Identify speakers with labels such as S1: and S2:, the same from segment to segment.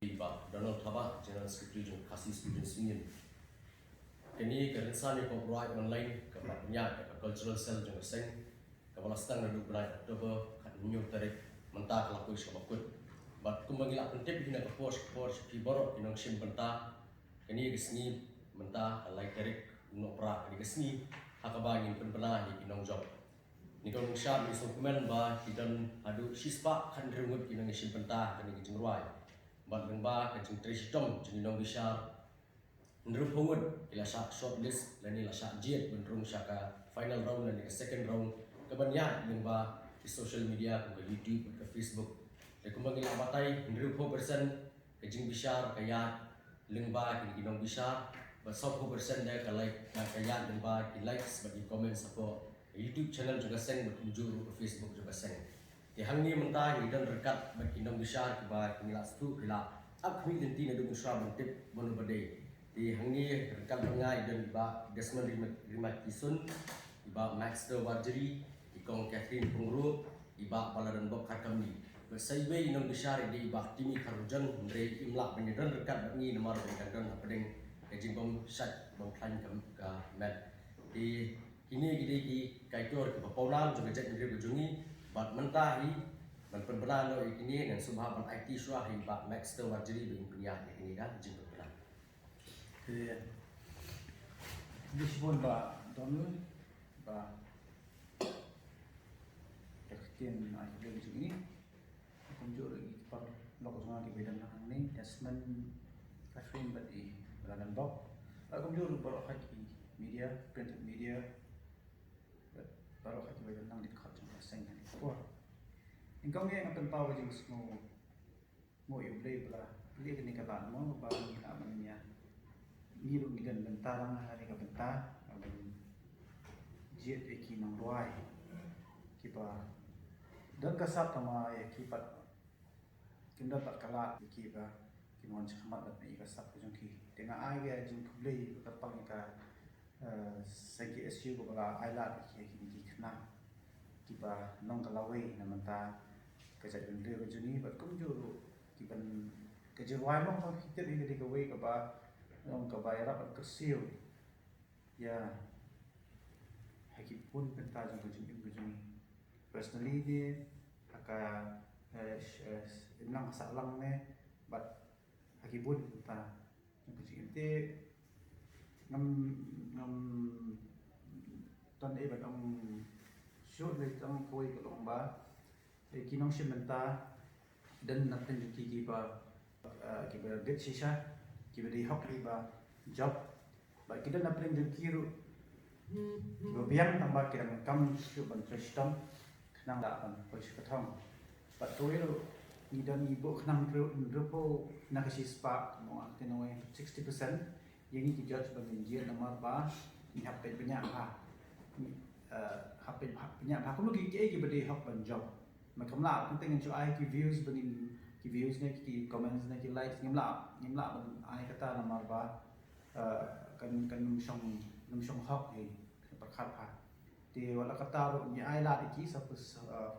S1: Donald Thaba, General Secretary Jing Khasi Students Union. Kini ke Rynsan ni Rwai Online ke banyak ke cultural cell Jing Seng ke Balastang na 12 Oktober kat New Tarik mentah kelakui sebakut. Bat kumbang ilak pentip hina ke pos ki borok kinong sim benta kini kesni mentah kalai tarik unok pra kini kesni hakaba ingin pynbna hi Nongjop. Ni kong syab ni dokumen ba kidan adu sispa kan rengut kinong sim benta kini Jing Rwai. Bat lengba ke Jing Trishtom Jing Nong Bishar Nrung Hongut ila syak shortlist dan ila syak jet benrung syaka final round dan ke second round kebanyakan lengba di social media ke YouTube ke Facebook. Dan kumbang ila batai Nrung 4% ke Jing Bishar kaya lengba ke Nong Bishar bat 100% dia ke like kaya lengba ke likes bagi komen support YouTube channel juga seng berkunjung ke Facebook juga seng. Di hangni mentah dan rekat bagi Nong Bishar ke ba kemila stu ila akhmi lenti na dung sra mentip bono badai. Di hangni rekat bangai dan ba Desmond Rima Kisun iba Maxter Warjeri ikong Catherine Pungru iba Baladan Bob KHARKAMNI. Bersaiwe Nong Bishar di ba timi karujan ndre imlak benyedan rekat bangi nomor dan pedeng Jing bom sat bom klan ke met. Di kini gidi ki kaitor ke papaunam juga jet ndre bujungi bat mentahi ban pynbna no ikini dan subha ban IT syah hi ba Maxter Warjeri BALASIEWDOR ini kan Jing pynbna.
S2: Disebut ba Donald ba Christian IBAPHNIAW di sini kunjung lagi par lokal semua di bidang ini Desmond Catherine badi Baladan Bob kunjung baru haki media print media baru haki bidang nang di khot jang seng ni wah ingkau ni akan tahu jeng semua mau iulai bela beli ni kaban mau ba namanya Nirung di gan bentarang hari ke bentar dan jet eki nang Rwai kipa dan kasat sama ya kipat kinda tak kalat kipa kinon chamat dat ni kasat jong ki tengah ai ga jing publi kapal ni ka KSU ko bala ailat ki ki khna kipa nong kalawai na manta kajat bende ko juni bat kum juru kipan kejewai mong ko kitet ni di kawai ka ba Nong kebayar apa KSU ya hakipun pentas untuk jumpa personally dia akan nang salang ne but hakipun pentas jumpa ngam ton bat shoot le tang koi ke lomba kinong simenta dan natin ki ba kiba get shisha kita di hok riba job baik kita nak peleng kiru kita biang tambah kita mengkam syuk ban tristom kenang dak ban pois ketong bat toil ni dan ibu kenang rupo nak kasi spa mo tinoy 60% yang ni judge ban injil nomor ba ni hape banyak ha ni hape banyak ha kulo ki kita di hok ban job macam lah penting untuk ai ki views banin ki views ne ki comments ne ki likes ngimla ban ai kata nomor ba kan nung song hok ni perkhat ha ti wala kata ro ni ai la ki 40%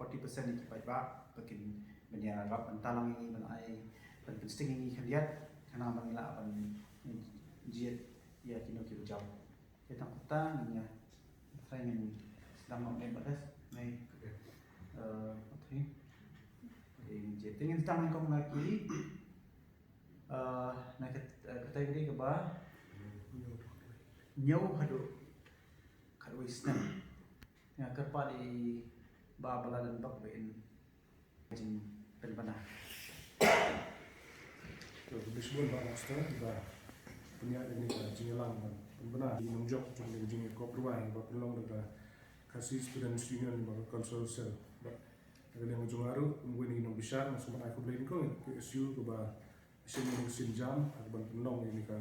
S2: ni ki ba pakin benya rap antalang ini ban ai ban sting ini khaliat kana ban la ban jiet ya kino ki jawab kita kata ni ya saya ingin sedang mau batas mai okay jadi tingin tangan kong lagi nak kategori ke ba nyau hadu karwisna yang kerpa di ba Baladan Bob ben Jing pynbna
S3: to disebut ba master ba punya ini Jing lang pynbna di Nongjop Jing Rwai ba pynlong da Khasi Students Union ba cultural cell ba Kalian ujung aru mungkin Nong Bishar masuk mana aku beli kau KSU ke bah sini musim jam aku ban penong ini ka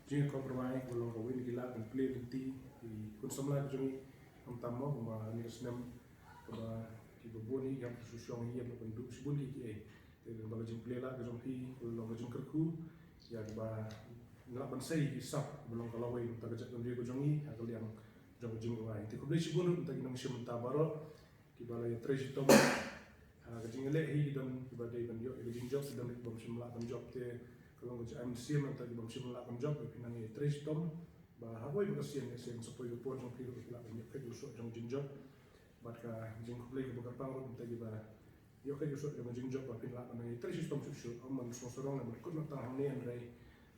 S3: Jing Rwai belum kau ini gila dan play benti di konsumen ujung amtamo kuma ni senam ke bah di boboni yang susyong ia berbentuk sebuli ke dengan bala Jing play lah ke jom pi belum ujung kerku ya ke bah ngelak bansai isap belum kalau wei tak kejat dia ke jongi aku yang Jing Rwai. Tapi kalau beli sebulu untuk Indonesia mentah baru di balai Trishtom Jing hi dan ibadai ban yo Jing job dan bom simla kan job te kalau ngaj am sim ta bom simla kan job pinang e tres tom ba hawai ba sian sen support report jong pilu pila ban yo kai so jong Jing job bat ka Jing kuplay ko ka pang ta ba yo kai so jong Jing job ba pila ban e tres tom su am so sorong na kut na ta ne an rai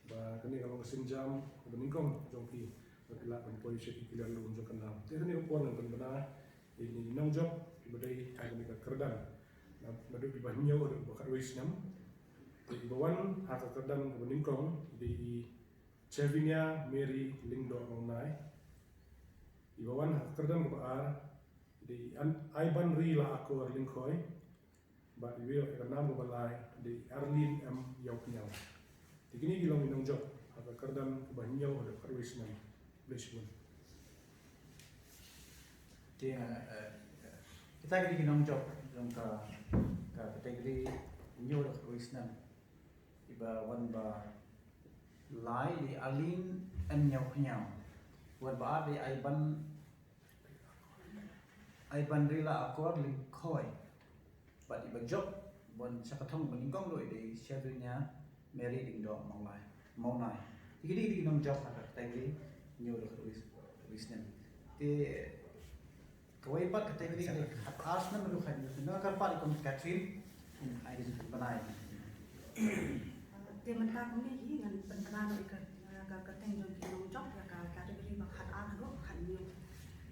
S3: ba kani kalau ngasin jam ban ningkong jong pi ba pila ban poi se pila lu jong kan lam te ni ko pon kan bana ini Nongjop ibadai kami ka KYRDAN madu IBAPHNIAW ada bakat wisnam di bawah hak KYRDAN kebeningkong di CHEVINIA Mary LYNGDOH MAWNAI di bawah hak KYRDAN kebaar di AIBANRILAAKOR LYNGKHOI bat di bio enam balai di ARLENE IAWPHNIAW di kini bilang Nongjop hak KYRDAN kebeningkong ada bakat wisnam blessing.
S2: Kita lagi Nongjop dalam kategori new Rynsan iba wan ba lai di ARLENE IAWPHNIAW wan ba di AIBANRILAAKOR LYNGKHOI bat iba job wan sakathong meningkong lo di CHEVINIA Mary LYNGDOH MAWNAI di Nongjop kategori new Rynsan KWI pat kategori hat ars na melu khan na kar pat ikon Catherine ai di banai
S4: te menta kami hi ngan pynbna no ka teng jong ki Nongjop ya ka kategori ba hat ar ro khan new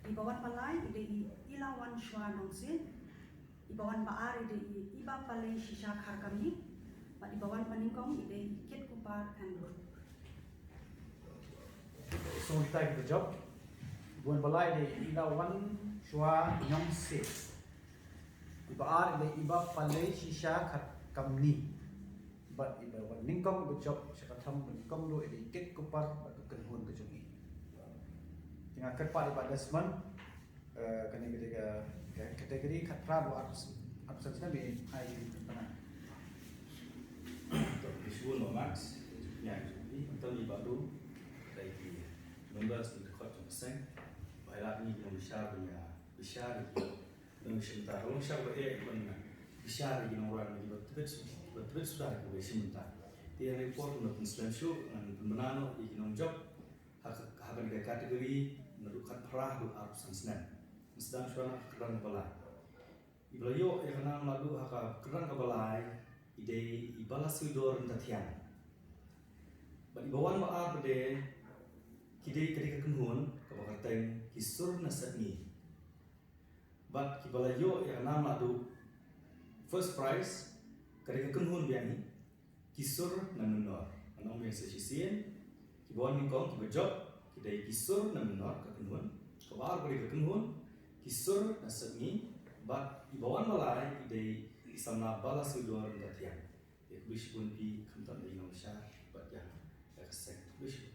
S4: di bawah palai ide ILAWANSHWA NONGSIEJ di bawah ba ar ide IBAPALEISHISHA KHARKAMNI ba di bawah paningkong ide KITKUPAR and
S2: so kita ke job buan balai di ILAWANSHWA NONGSIEJ iba ar de IBAPALEISHISHA KHARKAMNI but iba wan ningkong be job sakatham ningkong lo di KITKUPAR ba kenhun ke jungi tinga kerpa iba desman kani ketika kategori khatra lo absen be ai pynbna
S5: visual nomads yang untuk ibadu dari members di kot sen baiklah ni yang besar dan sebentar kalau besar berarti besar di orang ni betul sudah ke sebentar dia report untuk penselesaian dan pembenano di Nongjop akan di kategori mendudukan perah do arusan senan sedang suara kerang balai iblayo yang kenal lalu hak kerang balai ide BALASIEWDOR RYNTATHIANG ba ibawan ba ade kidai ketika kenhun kabakateng kisur na SEPNGI but kibalayo yang nama tu first prize ketika kenhun biani kisur na MYNNOR anong yang sesisian kibawan ningkong kibajob kidai kisur na MYNNOR ke kenhun kabar ketika kenhun kisur na SEPNGI but ibawan malai kidai isana BALASIEWDOR RYNTATHIANG ya wish pun pi kantan di Indonesia but ya accept wish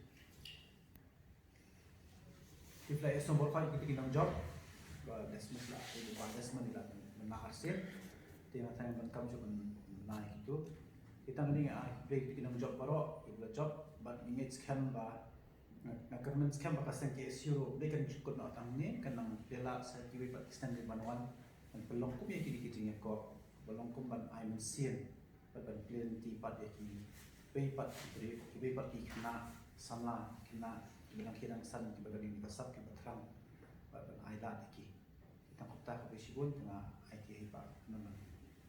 S2: if la esno bol khai kita Nongjop ba desman la ba desman la na arsil tinga tang ban kam jo naik itu kita mending break di Nongjop baro ibla job but image scam ba na government scam ba kaseng KSU they can chukut na tang ni kanang bela sa kiwi pa extended banwan dan pelong kum ya kini kijing ko pelong kum ban ai men sien ban plenty pat ya ki pay pat ki pat ki khna samla khna bilang kirang san ki bagani ni kasap ki batrang ban ai da ki kita kota ko besibun tengah IT pa naman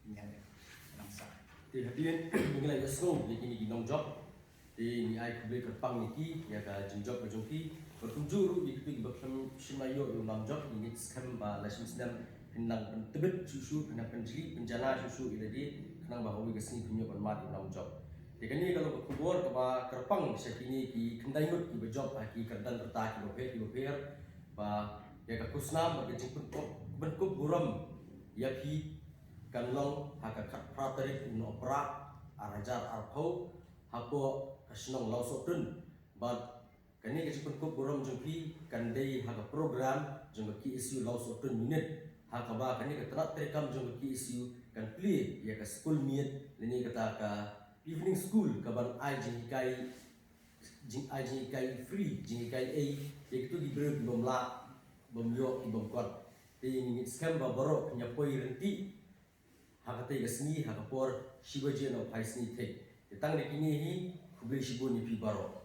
S2: nyane nang sa
S1: di hadirin mengenai esok di Nongjop di ai kubli kerpang niki ya ka Jingjop ke jongki berkunjuru di kupi bakam shimayo Nongjop ini skam ba lasim sedam pinang pentebet susu pinang penjeli penjana susu ida di kenang bahawi kesini punya bermat Nongjop di kini kalau berkubur ke ba kerpang sekini ki kendaimut ki berjob ki KYRDAN terta ki bopher ba ya ka kusnam ba jingpun benkup buram ya pi kanlong hakakat praterik no prak arajar arpau hapo kasnong lausotun but kani jingpun kup buram jengpi kandai haka program jeng KSU lausotun minit hakaba kani ketrat terekam jeng KSU kan play ya ka school minit ini kata ka evening school kaban ai jing kai free jing kai a itu diberi bomla bomyo bomkot ini scam ba baro nyapoi renti hakate gasni hakapor shibaje no phaisni the tang de kini hi khubli shibu ni pi baro